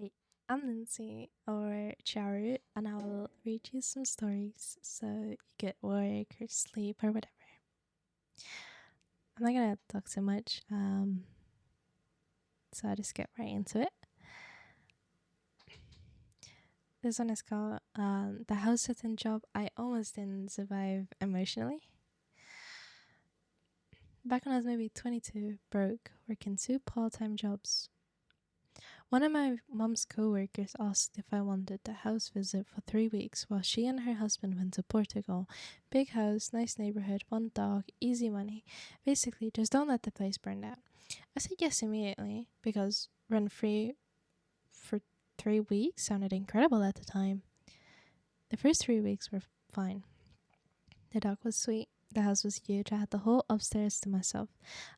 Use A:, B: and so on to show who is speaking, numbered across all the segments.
A: Hi, I'm Lindsay or Charu, and I will read you some stories so you get work or sleep or whatever. I'm not gonna talk too much, so I'll just get right into it. This one is called The House Sitting Job I Almost Didn't Survive Emotionally. Back when I was maybe 22, broke, working two part time jobs. One of my mom's co-workers asked if I wanted a house visit for 3 weeks while she and her husband went to Portugal. Big house, nice neighborhood, one dog, easy money. Basically, just don't let the place burn down. I said yes immediately because rent free for 3 weeks sounded incredible at the time. The first 3 weeks were fine. The dog was sweet. The house was huge. I had the whole upstairs to myself.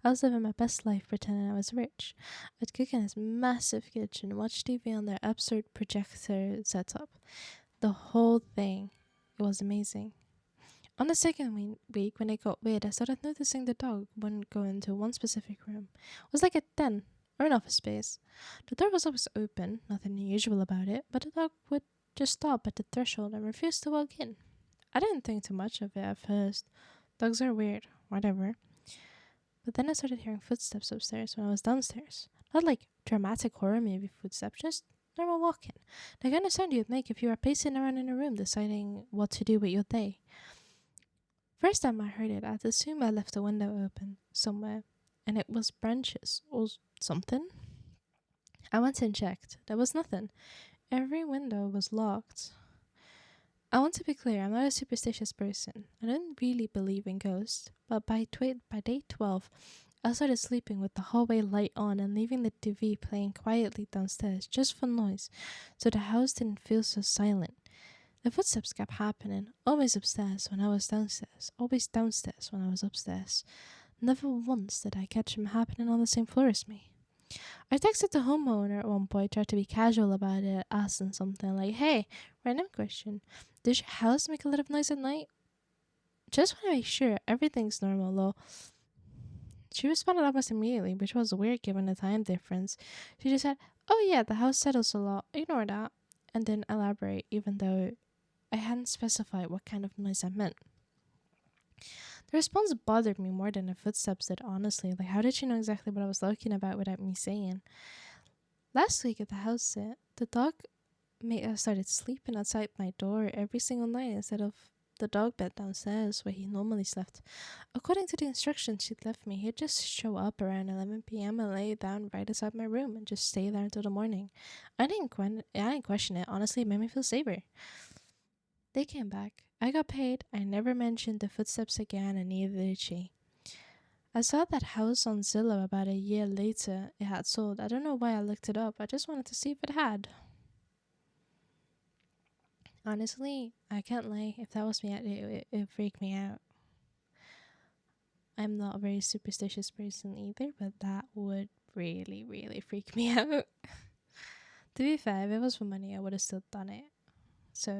A: I was living my best life pretending I was rich. I'd cook in this massive kitchen, watch TV on their absurd projector setup. The whole thing. It was amazing. On the second week, when it got weird, I started noticing the dog wouldn't go into one specific room. It was like a den or an office space. The door was always open, nothing unusual about it, but the dog would just stop at the threshold and refuse to walk in. I didn't think too much of it at first. Dogs are weird, whatever. But then I started hearing footsteps upstairs when I was downstairs. Not like dramatic horror movie footsteps, just normal walking. The kind of sound you'd make if you were pacing around in a room deciding what to do with your day. First time I heard it, I'd assume I left the window open somewhere, and it was branches or something. I went and checked. There was nothing. Every window was locked. I want to be clear, I'm not a superstitious person. I don't really believe in ghosts, but by day 12, I started sleeping with the hallway light on and leaving the TV playing quietly downstairs just for noise, so the house didn't feel so silent. The footsteps kept happening, always upstairs when I was downstairs, always downstairs when I was upstairs. Never once did I catch them happening on the same floor as me. I texted the homeowner at one point, tried to be casual about it, asking something like, hey, random question, does your house make a lot of noise at night? Just want to make sure everything's normal, though. She responded almost immediately, which was weird given the time difference. She just said, oh yeah, the house settles a lot, ignore that, and didn't elaborate, even though I hadn't specified what kind of noise I meant. The response bothered me more than the footsteps did, honestly. Like, how did she know exactly what I was looking about without me saying? Last week at the house sit, the dog started sleeping outside my door every single night instead of the dog bed downstairs where he normally slept. According to the instructions she'd left me, he'd just show up around 11 p.m. and lay down right outside my room and just stay there until the morning. I didn't question it. Honestly, it made me feel safer. They came back. I got paid. I never mentioned the footsteps again, and neither did she. I saw that house on Zillow about a year later. It had sold. I don't know why I looked it up. I just wanted to see if it had. Honestly, I can't lie. If that was me, it freaked me out. I'm not a very superstitious person either, but that would really, really freak me out. To be fair, if it was for money, I would have still done it. So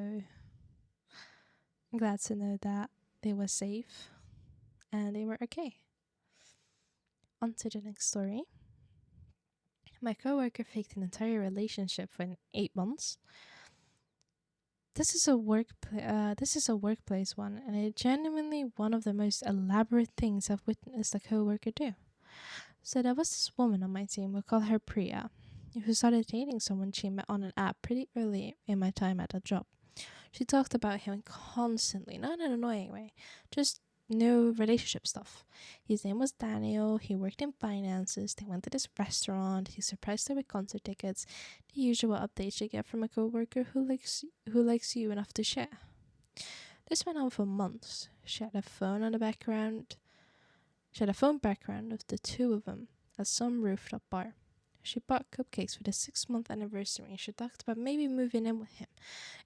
A: I'm glad to know that they were safe and they were okay. On to the next story. My coworker faked an entire relationship for 8 months. This is a workplace one, and it's genuinely one of the most elaborate things I've witnessed a coworker do. So there was this woman on my team, we'll call her Priya, who started dating someone she met on an app pretty early in my time at the job. She talked about him constantly, not in an annoying way, just new relationship stuff. His name was Daniel, he worked in finances, they went to this restaurant, he surprised her with concert tickets, the usual updates you get from a coworker who likes you enough to share. This went on for months. She had a phone background of the two of them at some rooftop bar. She bought cupcakes for the 6 month anniversary and she talked about maybe moving in with him.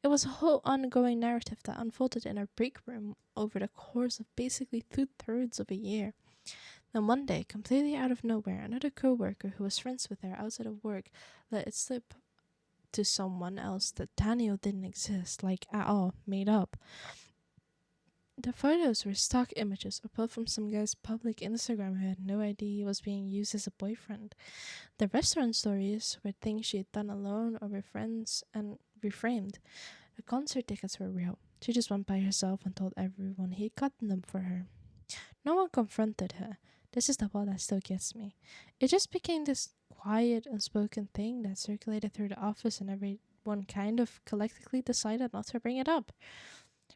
A: It was a whole ongoing narrative that unfolded in our break room over the course of basically 2/3 of a year. Then one day, completely out of nowhere, another coworker who was friends with her outside of work let it slip to someone else that Daniel didn't exist, like at all, made up. The photos were stock images uploaded from some guy's public Instagram who had no idea he was being used as a boyfriend. The restaurant stories were things she had done alone or with friends and reframed. The concert tickets were real. She just went by herself and told everyone he'd gotten them for her. No one confronted her. This is the part that still gets me. It just became this quiet, unspoken thing that circulated through the office, and everyone kind of collectively decided not to bring it up.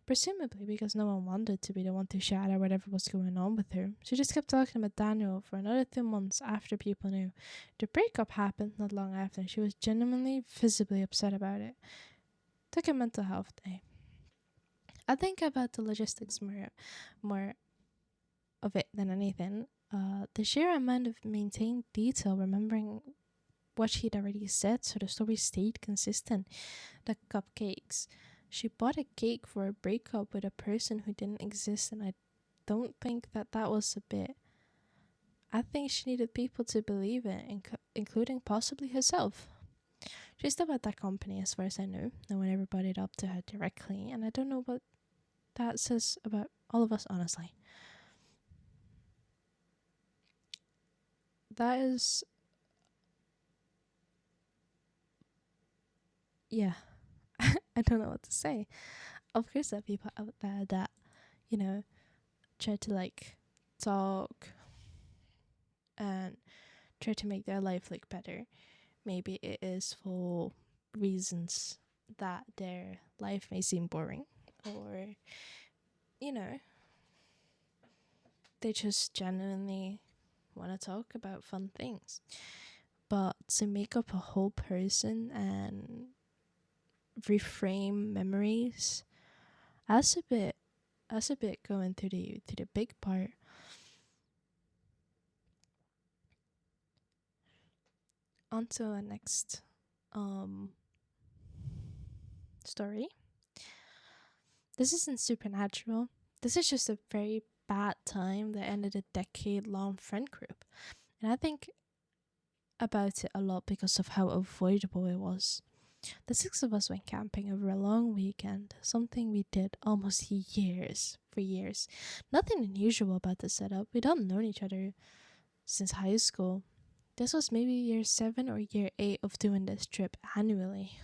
A: Presumably because no one wanted to be the one to shout out whatever was going on with her. She just kept talking about Daniel for another 2 months after people knew. The breakup happened not long after, and she was genuinely, visibly upset about it. Took a mental health day. I think about the logistics more of it than anything. The sheer amount of maintained detail, remembering what she'd already said, so the story stayed consistent. The cupcakes. She bought a cake for a breakup with a person who didn't exist, and I don't think that was a bit. I think she needed people to believe it, including possibly herself. She's still at that company, as far as I know. No one ever brought it up to her directly, and I don't know what that says about all of us, honestly. That is, yeah, I don't know what to say. Of course, there are people out there that, you know, try to like talk and try to make their life look better. Maybe it is for reasons that their life may seem boring, or, you know, they just genuinely want to talk about fun things. But to make up a whole person and reframe memories, that's a bit going to the big part. On to our next story. This isn't supernatural. This is just a very bad time that ended a decade-long friend group. And I think about it a lot because of how avoidable it was. The six of us went camping over a long weekend, something we did almost for years. Nothing unusual about the setup. We don't know each other since high school. This was maybe year 7 or year 8 of doing this trip annually.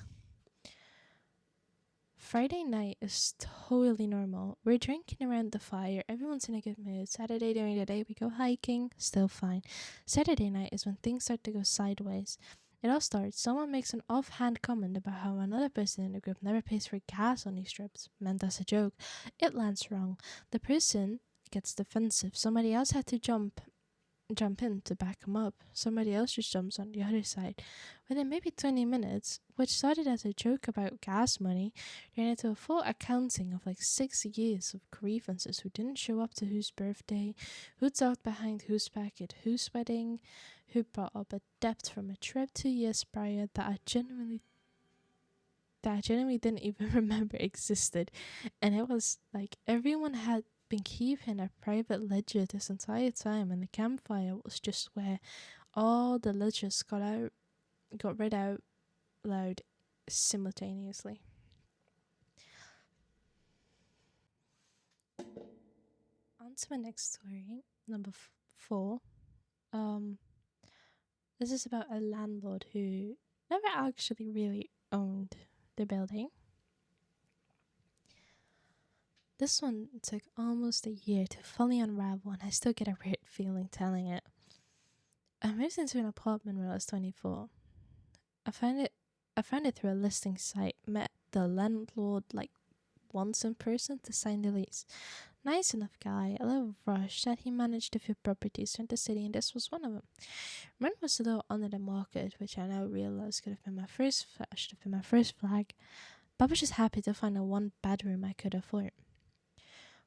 A: Friday night is totally normal. We're drinking around the fire. Everyone's in a good mood. Saturday during the day, we go hiking. Still fine. Saturday night is when things start to go sideways. It all starts. Someone makes an offhand comment about how another person in the group never pays for gas on these trips, meant as a joke. It lands wrong. The person gets defensive. Somebody else had to jump in to back him up. Somebody else just jumps on the other side. Within maybe 20 minutes, which started as a joke about gas money, ran into a full accounting of like 6 years of grievances: who didn't show up to whose birthday, who talked behind whose back at whose wedding, who brought up a debt from a trip 2 years prior that I genuinely didn't even remember existed. And it was like everyone had been keeping a private ledger this entire time, and the campfire was just where all the ledgers got read out loud simultaneously. On to my next story, number 4. Um, this is about a landlord who never actually really owned the building. This one took almost a year to fully unravel, and I still get a weird feeling telling it. I moved into an apartment when I was 24. I found it through a listing site, met the landlord like once in person to sign the lease. Nice enough guy, a little rushed, that he managed a few properties in the city, and this was one of them. Rent was a little under the market, which I now realize should have been my first flag, but I was just happy to find a 1 bedroom I could afford.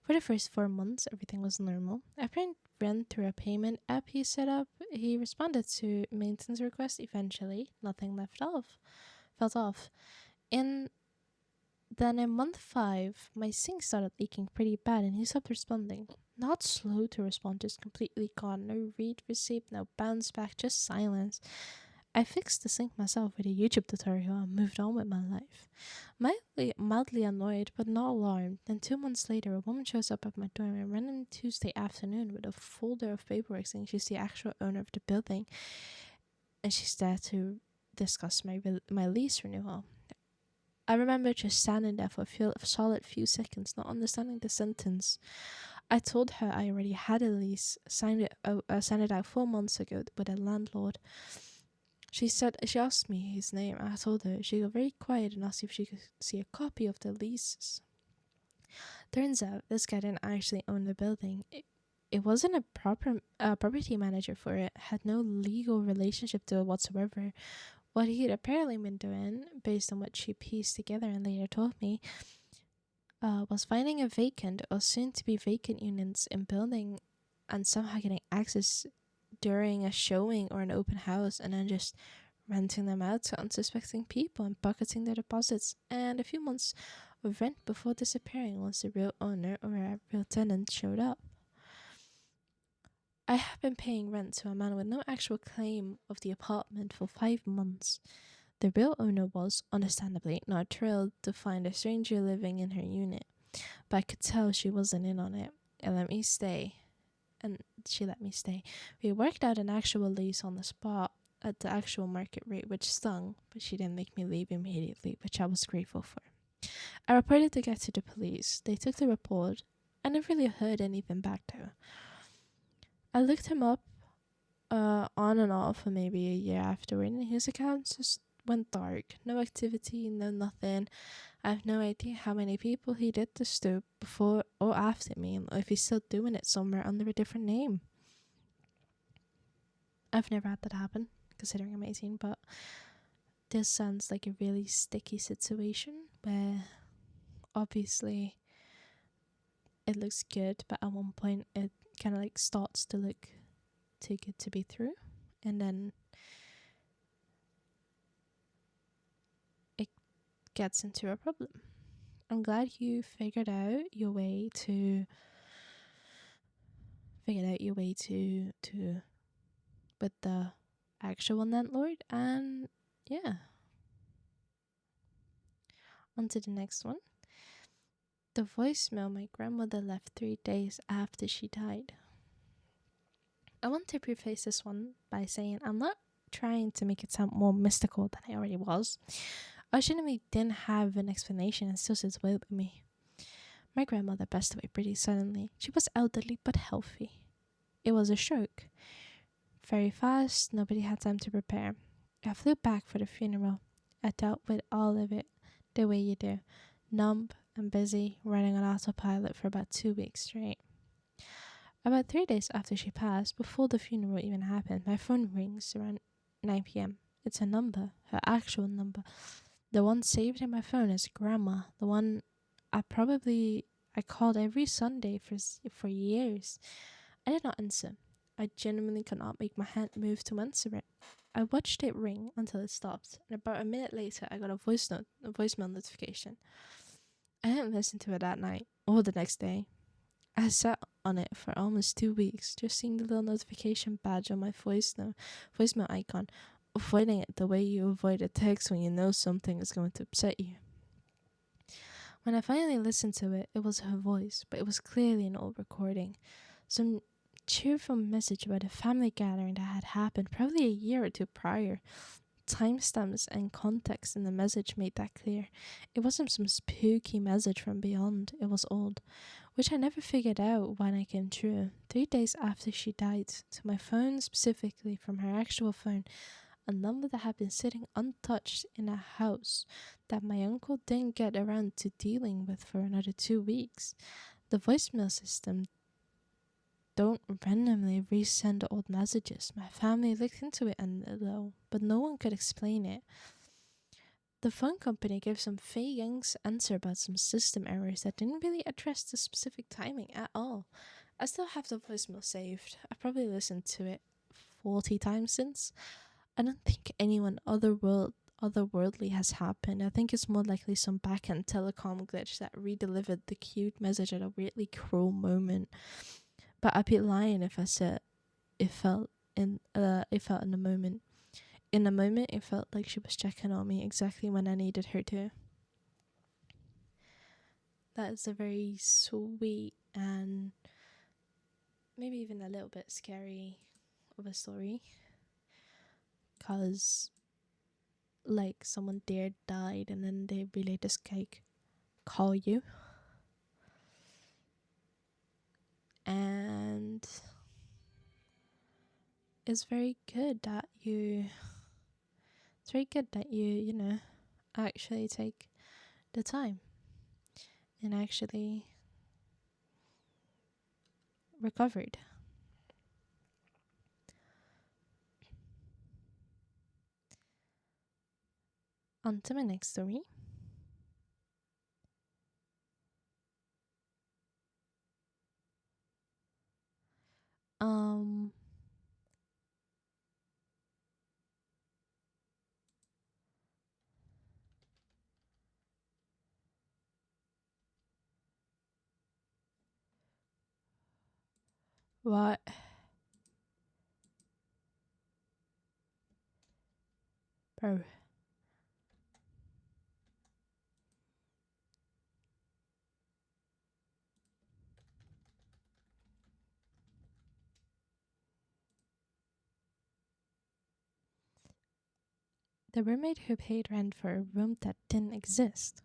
A: For the first 4 months, everything was normal. I paid rent through a payment app he set up. He responded to maintenance requests eventually. Nothing felt off. Then in month 5, my sink started leaking pretty bad, and he stopped responding. Not slow to respond, just completely gone. No read receipt, no bounce back, just silence. I fixed the sink myself with a YouTube tutorial and moved on with my life. Mildly annoyed, but not alarmed. Then 2 months later, a woman shows up at my door on a random Tuesday afternoon with a folder of paperwork saying she's the actual owner of the building, and she's there to discuss my lease renewal. I remember just standing there for a solid few seconds, not understanding the sentence. I told her I already had a lease, signed it out 4 months ago with a landlord. She asked me his name. I told her. She got very quiet and asked if she could see a copy of the leases. Turns out this guy didn't actually own the building. It wasn't a proper property manager for it. Had no legal relationship to it whatsoever. What he had apparently been doing, based on what she pieced together and later told me, was finding a vacant or soon to be vacant units in building and somehow getting access during a showing or an open house and then just renting them out to unsuspecting people and pocketing their deposits and a few months of rent before disappearing once the real owner or a real tenant showed up. I have been paying rent to a man with no actual claim of the apartment for 5 months. The real owner was, understandably, not thrilled to find a stranger living in her unit, but I could tell she wasn't in on it and let me stay. And she let me stay. We worked out an actual lease on the spot at the actual market rate, which stung, but she didn't make me leave immediately, which I was grateful for. I reported the guy to the police. They took the report. I never really heard anything back though. I looked him up on and off for maybe a year afterward, and his accounts just went dark. No activity, no nothing. I have no idea how many people he did this to before or after me, or if he's still doing it somewhere under a different name. I've never had that happen, considering I'm 18, but this sounds like a really sticky situation where obviously it looks good, but at one point it kind of like starts to look too good to be true, and then it gets into a problem. I'm glad you figured out your way to with the actual landlord, and yeah. On to the next one. The voicemail my grandmother left 3 days after she died. I want to preface this one by saying I'm not trying to make it sound more mystical than it already was. I genuinely didn't have an explanation and still sits well with me. My grandmother passed away pretty suddenly. She was elderly but healthy. It was a stroke. Very fast, nobody had time to prepare. I flew back for the funeral. I dealt with all of it the way you do. Numb and busy, running on autopilot for about 2 weeks straight. About 3 days after she passed, before the funeral even happened, my phone rings around 9 p.m. It's a number, her actual number. The one saved in my phone is Grandma, the one I called every Sunday for years. I did not answer. I genuinely could not make my hand move to answer it. I watched it ring until it stopped, and about a minute later I got a voicemail notification. I didn't listen to it that night or the next day. I sat on it for almost 2 weeks, just seeing the little notification badge on my voicemail icon, avoiding it the way you avoid a text when you know something is going to upset you. When I finally listened to it, it was her voice, but it was clearly an old recording. Some cheerful message about a family gathering that had happened probably a year or two prior. Timestamps and context in the message made that clear. It wasn't some spooky message from beyond, it was old, which I never figured out when I came through. 3 days after she died, to my phone specifically from her actual phone, a number that had been sitting untouched in a house that my uncle didn't get around to dealing with for another 2 weeks. The voicemail system don't randomly resend old messages. My family looked into it but no one could explain it. The phone company gave some vague answer about some system errors that didn't really address the specific timing at all. I still have the voicemail saved. I've probably listened to it 40 times since. I don't think anyone otherworldly has happened. I think it's more likely some back-end telecom glitch that re-delivered the cute message at a weirdly cruel moment. But I'd be lying if I said it felt in the moment. in a moment, it felt like she was checking on me exactly when I needed her to. That is a very sweet and maybe even a little bit scary of a story. Because, like, someone there died and then they really just, like, call you. And it's very good that you actually take the time and actually recovered. On to my next story. Um what bro. The roommate who paid rent for a room that didn't exist.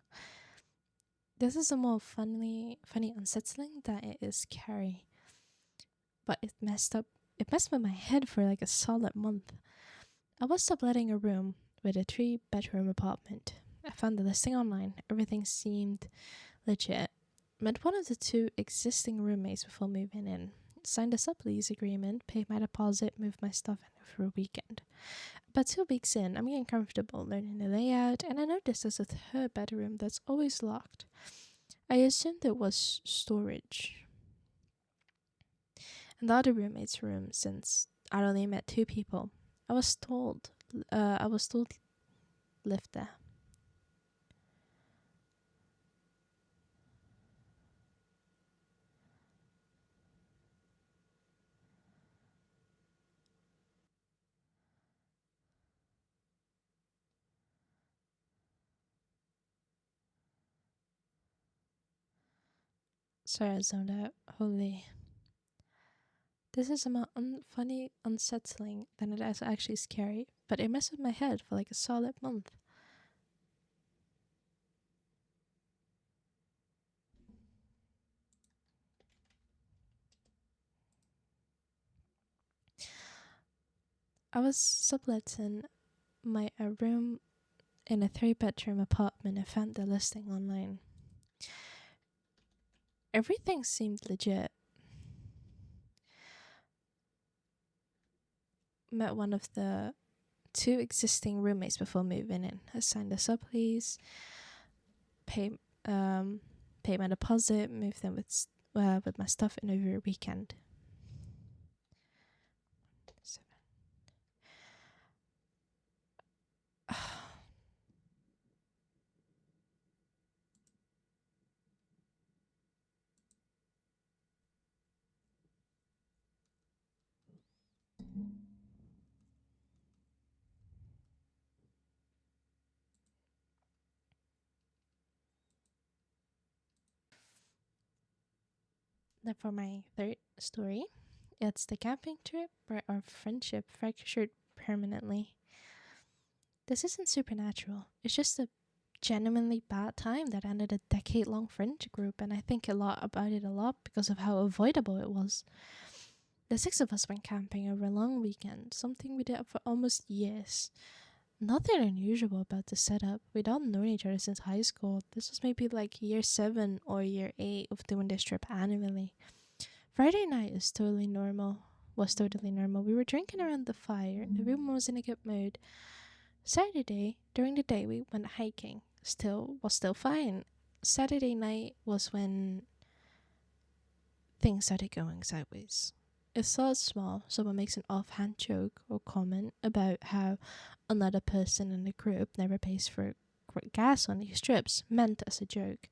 A: This is a more funny unsettling than it is scary. But it messed with my head for like a solid month. I was subletting a room with a 3-bedroom apartment. I found the listing online. Everything seemed legit. Met one of the 2 existing roommates before moving in. Signed a sublease agreement, paid my deposit, moved my stuff in for a weekend. About 2 weeks in, I'm getting comfortable learning the layout, and I noticed there's a 3rd bedroom that's always locked. I assumed it was storage. And the other roommate's room, since I only met 2 people. I was told lived there. Sorry, I zoned out. Holy. This is more funny, unsettling than it is actually scary, but it messed with my head for like a solid month. I was subletting my room in a 3-bedroom apartment. I found the listing online. Everything seemed legit. Met one of the 2 existing roommates before moving in. I signed a sublease, paid my deposit, moved in with my stuff in over a weekend. Now for my 3rd story, it's the camping trip where our friendship fractured permanently. This isn't supernatural. It's just a genuinely bad time that ended a decade-long friendship group, and I think a lot about it a lot because of how avoidable it was. The 6 of us went camping over a long weekend, something we did for almost years. Nothing unusual about the setup. We'd all known each other since high school. This was maybe like year 7 or year 8 of doing this trip annually. Friday night was totally normal. We were drinking around the fire. Everyone was in a good mood. Saturday, during the day, we went hiking. Was still fine. Saturday night was when things started going sideways. It starts small. Someone makes an offhand joke or comment about how another person in the group never pays for gas on these trips, meant as a joke.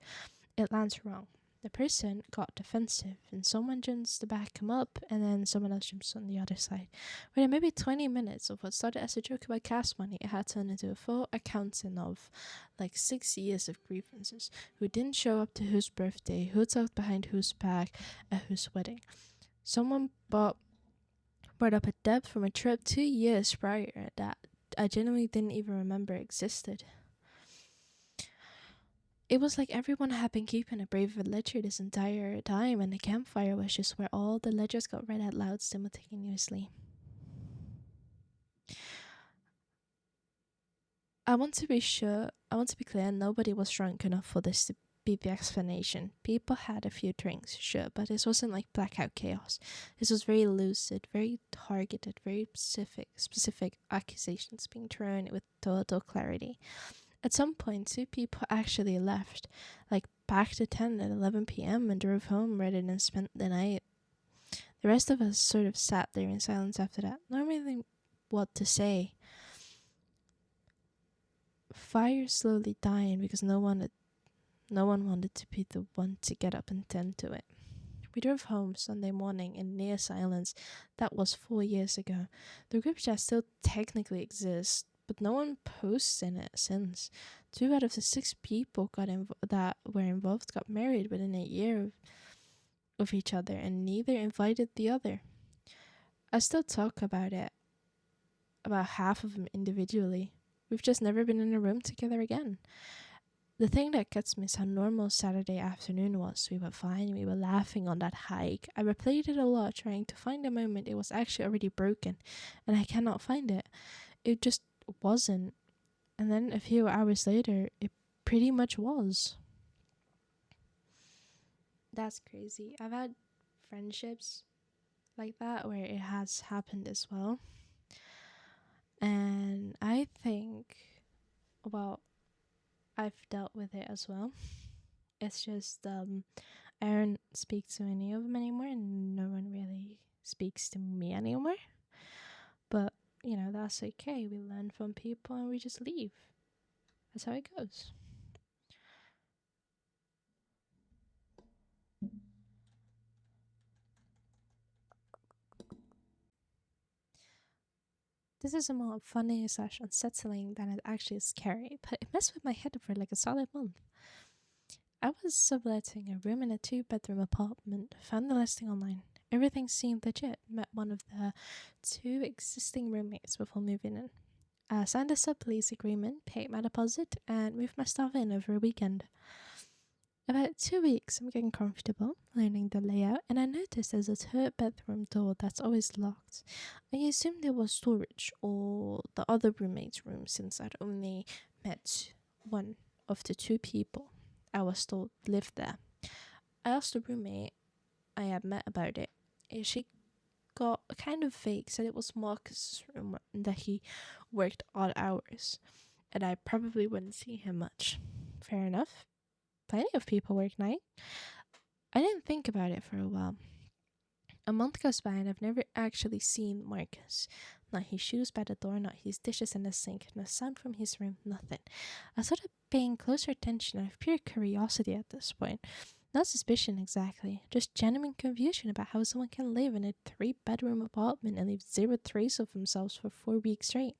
A: It lands wrong. The person got defensive and someone jumps to back him up and then someone else jumps on the other side. Within maybe 20 minutes of what started as a joke about gas money, it had turned into a full accounting of like 6 years of grievances. Who didn't show up to whose birthday, who talked behind whose back, at whose wedding. Someone brought up a debt from a trip 2 years prior that I genuinely didn't even remember existed. It was like everyone had been keeping a brave ledger this entire time, and the campfire was just where all the ledgers got read out loud simultaneously. I want to be clear, nobody was drunk enough for this to be the explanation. People had a few drinks, sure, but this wasn't like blackout chaos. This was very lucid, very targeted, very specific accusations being thrown with total clarity. At some point, 2 people actually left, like packed a tent at 11 p.m. and drove home rather than spend the night. The rest of us sort of sat there in silence after that, not really what to say. Fire slowly dying because no one wanted to be the one to get up and tend to it. We drove home Sunday morning in near silence. That was 4 years ago. The group chat still technically exists, but no one posts in it since. 2 out of the 6 people that were involved got married within a year of each other, and neither invited the other. I still talk about half of them individually. We've just never been in a room together again. The thing that gets me is how normal Saturday afternoon was. We were fine, we were laughing on that hike. I replayed it a lot, trying to find a moment it was actually already broken, and I cannot find it. It just wasn't. And then a few hours later, it pretty much was. That's crazy. I've had friendships like that where it has happened as well. And I think, well, I've dealt with it as well. It's just I don't speak to any of them anymore, and no one really speaks to me anymore. But, that's okay. We learn from people and we just leave. That's how it goes. This is a more funny / unsettling than it actually is scary, but it messed with my head for like a solid month. I was subletting a room in a 2-bedroom apartment, found the listing online. Everything seemed legit, met one of the 2 existing roommates before moving in. I signed a sublease agreement, paid my deposit, and moved my stuff in over a weekend. About 2 weeks, I'm getting comfortable, learning the layout, and I noticed there's a 3rd bedroom door that's always locked. I assumed it was storage or the other roommate's room since I'd only met one of the 2 people I was told lived there. I asked the roommate I had met about it. She got kind of vague, said it was Marcus's room and that he worked odd hours, and I probably wouldn't see him much. Fair enough. Plenty of people work night. I didn't think about it for a while. A month goes by and I've never actually seen Marcus. Not his shoes by the door, not his dishes in the sink, no sound from his room, nothing. I started paying closer attention out of pure curiosity at this point. Not suspicion exactly, just genuine confusion about how someone can live in a 3-bedroom apartment and leave zero trace of themselves for 4 weeks straight.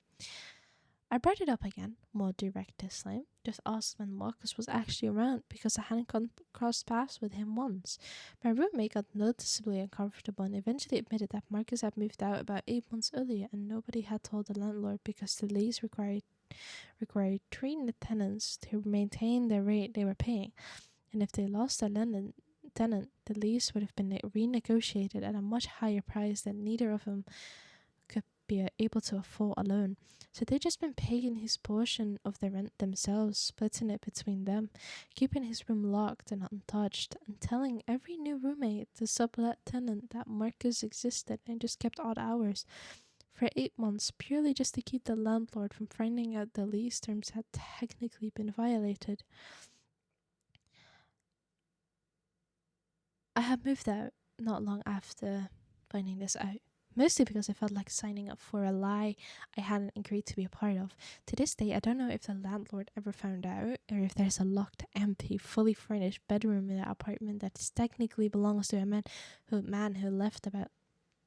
A: I brought it up again, more direct this time. Just asked when Marcus was actually around because I hadn't crossed paths with him once. My roommate got noticeably uncomfortable and eventually admitted that Marcus had moved out about 8 months earlier and nobody had told the landlord because the lease required 3 tenants to maintain the rate they were paying. And if they lost their tenant, the lease would have been renegotiated at a much higher price than neither of them could be able to afford alone. So they'd just been paying his portion of the rent themselves, splitting it between them, keeping his room locked and untouched, and telling every new roommate, the sublet tenant, that Marcus existed and just kept odd hours for 8 months, purely just to keep the landlord from finding out the lease terms had technically been violated. I had moved out not long after finding this out. Mostly because I felt like signing up for a lie I hadn't agreed to be a part of. To this day, I don't know if the landlord ever found out, or if there's a locked, empty, fully furnished bedroom in the apartment that technically belongs to a man who left about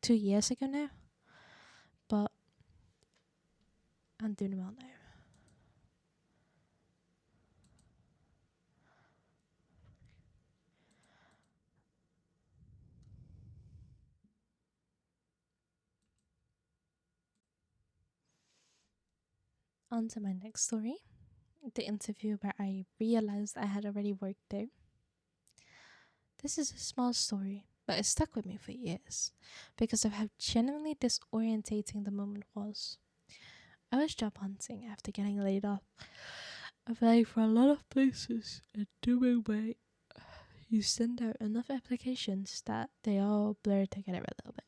A: 2 years ago now. But I'm doing well now. On to my next story, the interview where I realized I had already worked there. This is a small story, but it stuck with me for years because of how genuinely disorientating the moment was. I was job hunting after getting laid off. Applying for a lot of places and doing my you send out enough applications that they all blur together a little bit.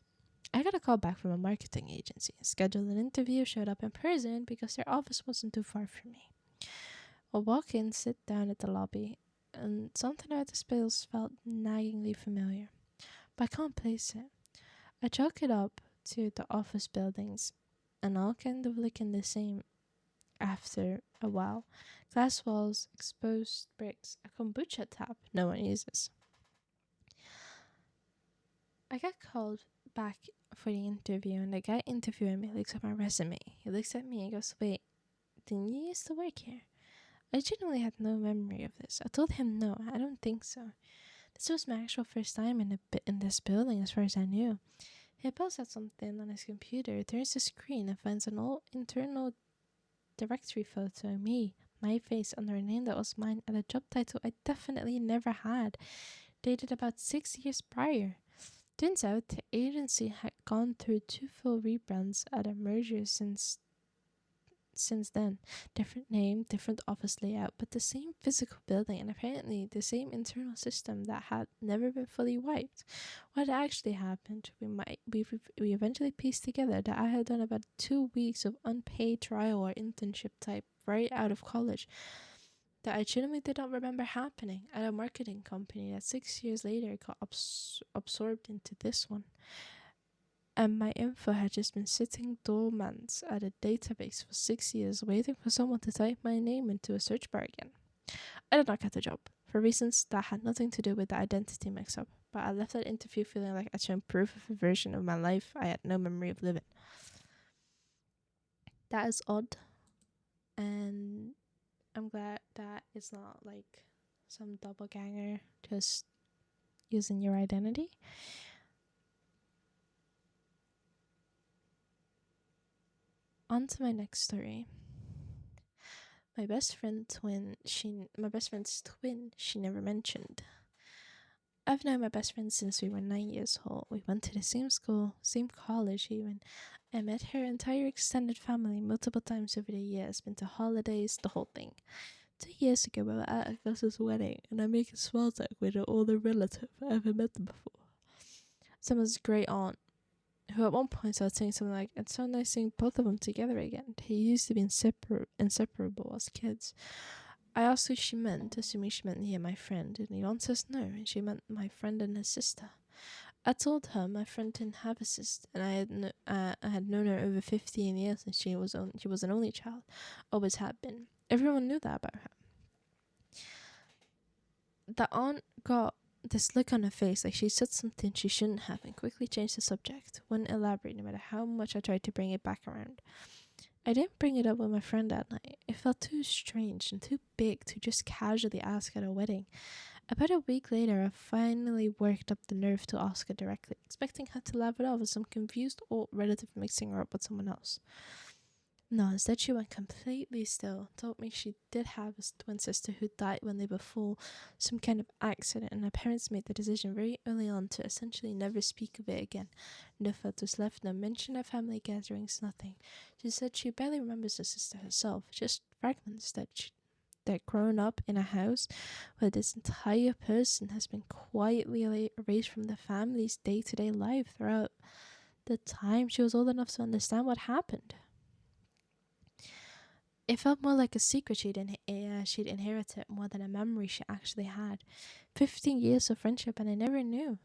A: I got a call back from a marketing agency, scheduled an interview, showed up in person because their office wasn't too far from me. I walk in, sit down at the lobby, and something about the space felt naggingly familiar, but I can't place it. I chalk it up to the office buildings, and all kind of looking the same after a while. Glass walls, exposed bricks, a kombucha tap no one uses. I got called back for the interview, and the guy interviewing me looks at my resume. He looks at me and goes, "Wait, didn't you used to work here?" I genuinely had no memory of this. I told him no, I don't think so. This was my actual first time in this building, as far as I knew. He pulls out something on his computer, turns the screen, and finds an old internal directory photo of me, my face under a name that was mine, and a job title I definitely never had, dated about 6 years prior. Turns out the agency had gone through two full rebrands at a merger since then. Different name, different office layout, but the same physical building and apparently the same internal system that had never been fully wiped. What actually happened? We eventually pieced together that I had done about 2 weeks of unpaid trial or internship type right out of college that I genuinely did not remember happening at a marketing company that 6 years later got absorbed into this one. And my info had just been sitting dormant at a database for 6 years, waiting for someone to type my name into a search bar again. I did not get the job, for reasons that had nothing to do with the identity mix up, but I left that interview feeling like I'd shown proof of a version of my life I had no memory of living. That is odd, and I'm glad that it's not like some doppelganger just using your identity. On to my next story. My best friend's twin, she never mentioned. I've known my best friend since we were 9 years old. We went to the same school, same college even. I met her entire extended family multiple times over the years, been to holidays, the whole thing. 2 years ago, we were at Augustus' wedding, and I'm making small talk with an older relative I haven't met them before. Someone's great aunt, who at one point started saying something like, "It's so nice seeing both of them together again. They used to be inseparable as kids." I asked who she meant, assuming she meant me and my friend, and the aunt says no, and she meant my friend and his sister. I told her my friend didn't have a sister, and I had known her over 15 years, and she was an only child, always had been. Everyone knew that about her. The aunt got this look on her face like she said something she shouldn't have and quickly changed the subject. Wouldn't elaborate no matter how much I tried to bring it back around. I didn't bring it up with my friend that night. It felt too strange and too big to just casually ask at a wedding. About a week later, I finally worked up the nerve to ask her directly, expecting her to laugh it off as some confused old relative mixing her up with someone else. No, instead she went completely still, told me she did have a twin sister who died when they were full, some kind of accident, and her parents made the decision very early on to essentially never speak of it again. No photos left, no mention of family gatherings, nothing. She said she barely remembers her sister herself, just fragments that grown up in a house where this entire person has been quietly erased from the family's day-to-day life throughout the time she was old enough to understand what happened. It felt more like a secret she'd inherited more than a memory she actually had. 15 years of friendship, and I never knew.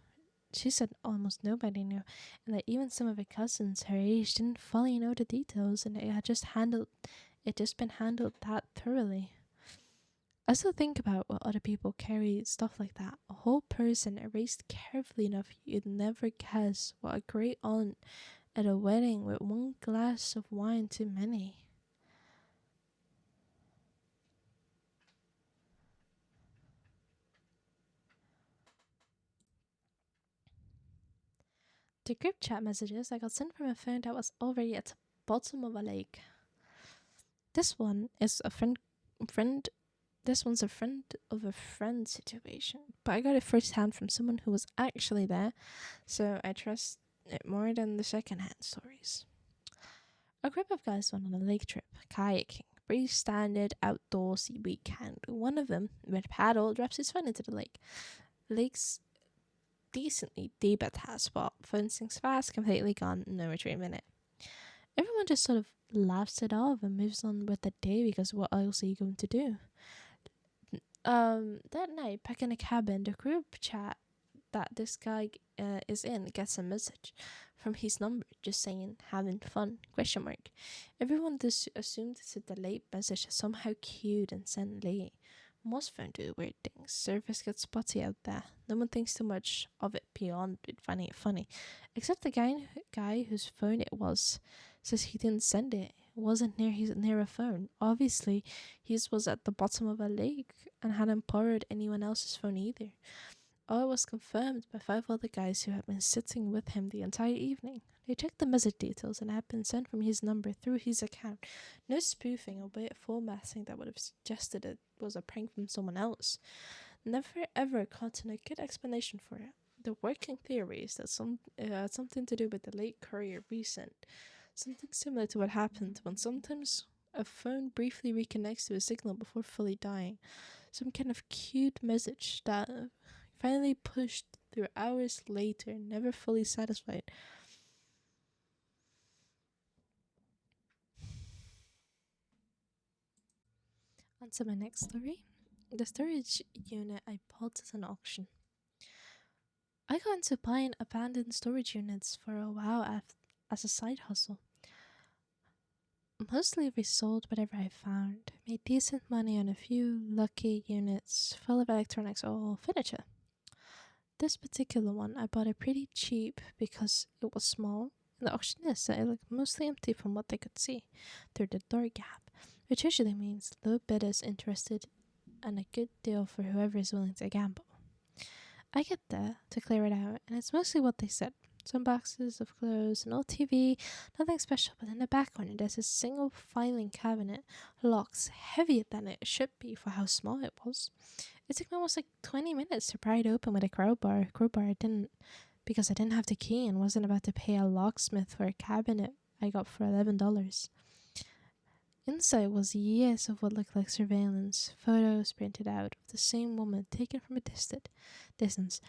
A: She said almost nobody knew, and that even some of her cousins her age didn't fully know the details, and it just been handled that thoroughly. I still think about what other people carry stuff like that. A whole person erased carefully enough you'd never guess what a great aunt at a wedding with one glass of wine too many. The group chat messages I got sent from a phone that was already at the bottom of a lake. This one is a friend this one's a friend of a friend situation, but I got it firsthand from someone who was actually there, so I trust it more than the secondhand stories. A group of guys went on a lake trip, kayaking, pretty standard outdoorsy weekend. One of them, with a paddle, drops his phone into the lake. The lake's decently deep at that spot. Phone sinks fast, completely gone, no retrieving it. Everyone just sort of laughs it off and moves on with the day because what else are you going to do? That night, back in the cabin, the group chat that this guy is in gets a message from his number just saying having fun question mark. Everyone just assumed it's a delayed message somehow queued and sent late. Most phones do weird things. Service gets spotty out there. No one thinks too much of it beyond finding it funny, except the guy whose phone it was says he didn't send it. It wasn't near a phone. Obviously, his was at the bottom of a lake and hadn't borrowed anyone else's phone either. All was confirmed by 5 other guys who had been sitting with him the entire evening. They checked the message details and it had been sent from his number through his account. No spoofing or weird formatting that would have suggested it was a prank from someone else. Never ever gotten a good explanation for it. The working theory is that something to do with the late courier recent. Something similar to what happened when sometimes a phone briefly reconnects to a signal before fully dying. Some kind of cute message that finally pushed through hours later, never fully satisfied. On to my next story. The storage unit I bought at an auction. I got into buying abandoned storage units for a while as a side hustle. Mostly resold whatever I found, made decent money on a few lucky units full of electronics or furniture. This particular one I bought it pretty cheap because it was small, and the auctioneer said it looked mostly empty from what they could see through the door gap, which usually means low bidders interested and a good deal for whoever is willing to gamble. I get there to clear it out, and it's mostly what they said. Some boxes of clothes, an old TV, nothing special, but in the back corner there's a single filing cabinet, locks heavier than it should be for how small it was. It took me almost like 20 minutes to pry it open with a crowbar. I didn't, because I didn't have the key and wasn't about to pay a locksmith for a cabinet I got for $11. Inside was years of what looked like surveillance, photos printed out of the same woman taken from a distance,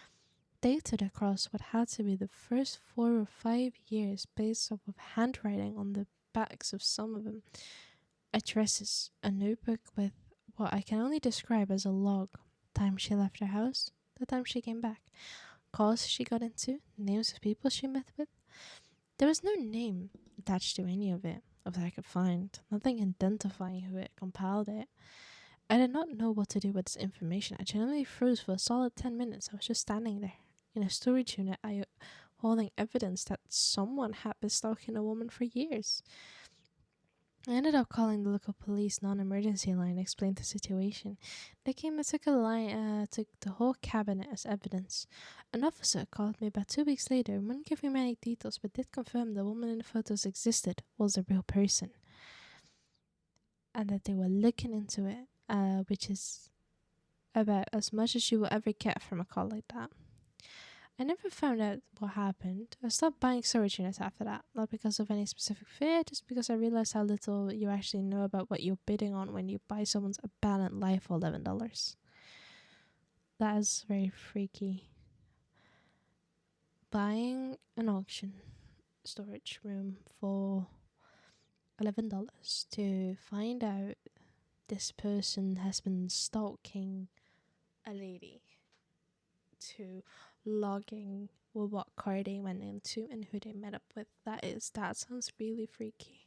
A: dated across what had to be the first 4 or 5 years based off of handwriting on the backs of some of them, addresses, a notebook with what I can only describe as a log, time she left her house, the time she came back, calls she got into, names of people she met with. There was no name attached to any of it, of that I could find, nothing identifying who had compiled it. I did not know what to do with this information. I genuinely froze for a solid 10 minutes. I was just standing there in a storage unit, holding evidence that someone had been stalking a woman for years. I ended up calling the local police non-emergency line, explained the situation. They came and took took the whole cabinet as evidence. An officer called me about 2 weeks later, wouldn't give me many details, but did confirm the woman in the photos existed, was a real person, and that they were looking into it, which is about as much as you will ever get from a call like that. I never found out what happened. I stopped buying storage units after that, not because of any specific fear, just because I realized how little you actually know about what you're bidding on when you buy someone's abandoned life for $11. That is very freaky. Buying an auction storage room for $11 to find out this person has been stalking a lady, to logging with what car they went into and who they met up with. That sounds really freaky.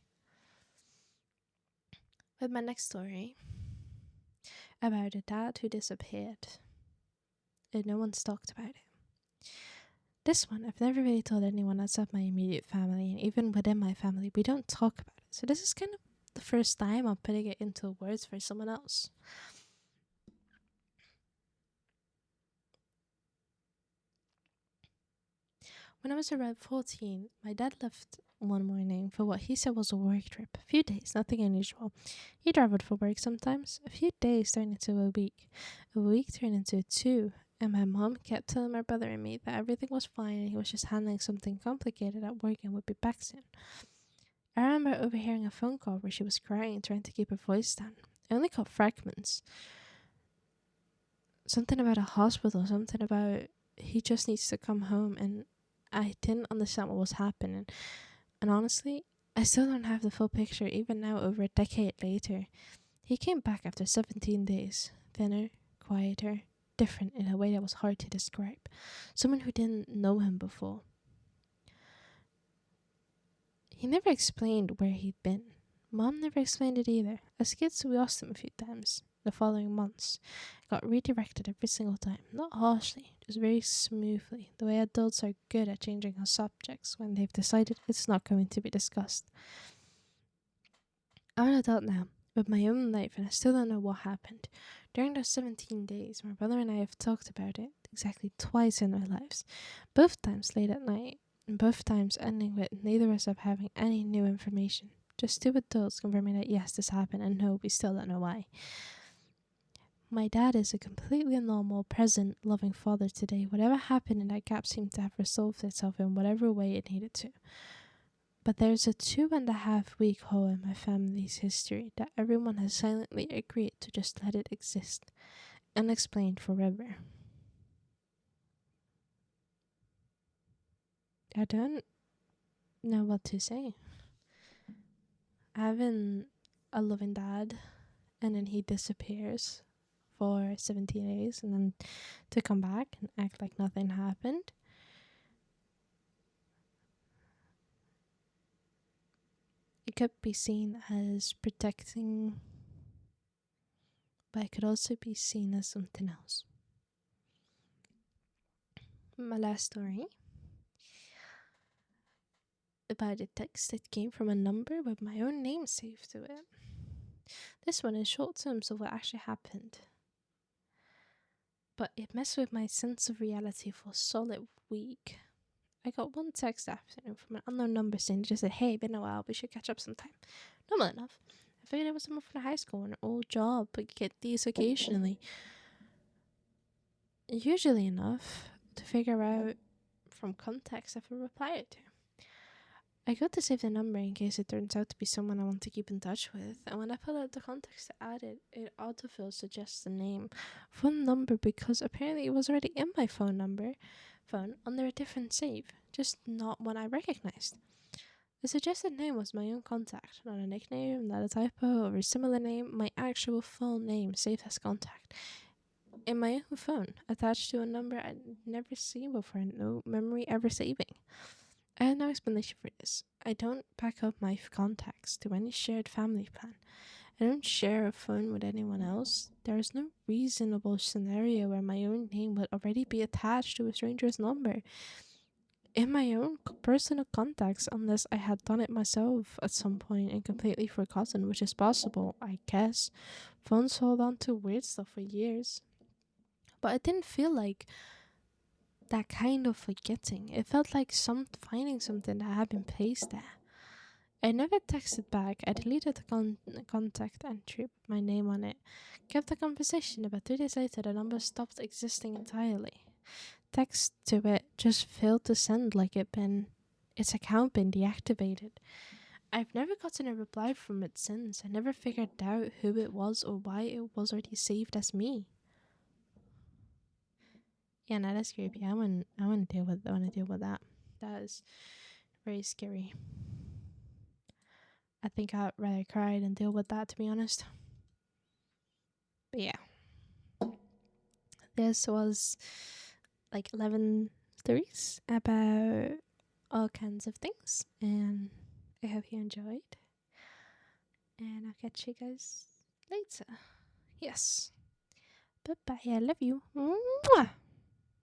A: With my next story about a dad who disappeared and no one's talked about it. This one, I've never really told anyone outside my immediate family, and even within my family, we don't talk about it. So this is kind of the first time I'm putting it into words for someone else. When I was around 14, my dad left one morning for what he said was a work trip. A few days, nothing unusual. He traveled for work sometimes. A few days turned into a week. A week turned into 2. And my mom kept telling my brother and me that everything was fine and he was just handling something complicated at work and would be back soon. I remember overhearing a phone call where she was crying, trying to keep her voice down. I only caught fragments. Something about a hospital, something about he just needs to come home, and I didn't understand what was happening. And honestly, I still don't have the full picture, even now over a decade later. He came back after 17 days, thinner, quieter, different in a way that was hard to describe. Someone who didn't know him before. He never explained where he'd been. Mom never explained it either. As kids, we asked him a few times. The following months, got redirected every single time. Not harshly, just very smoothly. The way adults are good at changing our subjects when they've decided it's not going to be discussed. I'm an adult now, with my own life, and I still don't know what happened. During those 17 days, my brother and I have talked about it exactly twice in our lives. Both times late at night, and both times ending with neither of us having any new information. Just 2 adults confirming that yes, this happened, and no, we still don't know why. My dad is a completely normal, present, loving father today. Whatever happened in that gap seemed to have resolved itself in whatever way it needed to. But there's a 2.5-week hole in my family's history that everyone has silently agreed to just let it exist, unexplained forever. I don't know what to say. Having a loving dad and then he disappears for 17 days and then to come back and act like nothing happened. It could be seen as protecting, but it could also be seen as something else. My last story about a text that came from a number with my own name saved to it. This one is short terms of what actually happened, but it messed with my sense of reality for a solid week. I got one text afternoon from an unknown number saying it just said, "Hey, been a while, we should catch up sometime." Normal enough. I figured it was someone from high school, an old job, but get these occasionally. Usually enough to figure out from context if I reply it to. I got to save the number in case it turns out to be someone I want to keep in touch with, and when I fill out the context to add it, it autofill suggests the name phone number because apparently it was already in my phone under a different save, just not one I recognized. The suggested name was my own contact, not a nickname, not a typo or a similar name, my actual full name saved as contact. In my own phone, attached to a number I'd never seen before, no memory ever saving. I had no explanation for this. I don't pack up my contacts to any shared family plan. I don't share a phone with anyone else. There is no reasonable scenario where my own name would already be attached to a stranger's number in my own personal contacts, unless I had done it myself at some point and completely forgotten, which is possible, I guess. Phones hold on to weird stuff for years. But it didn't feel like that kind of forgetting. It felt like finding something that had been placed there. I never texted back. I deleted the contact entry with my name on it. Kept the conversation. About 3 days later, the number stopped existing entirely. Text to it just failed to send like its account been deactivated. I've never gotten a reply from it since. I never figured out who it was or why it was already saved as me. Yeah, no, that's creepy. I want to deal with that. That is very scary. I think I'd rather cry than deal with that, to be honest. But yeah, this was like 11:30 theories about all kinds of things, and I hope you enjoyed. And I'll catch you guys later. Yes. Bye bye. I love you. Mwah.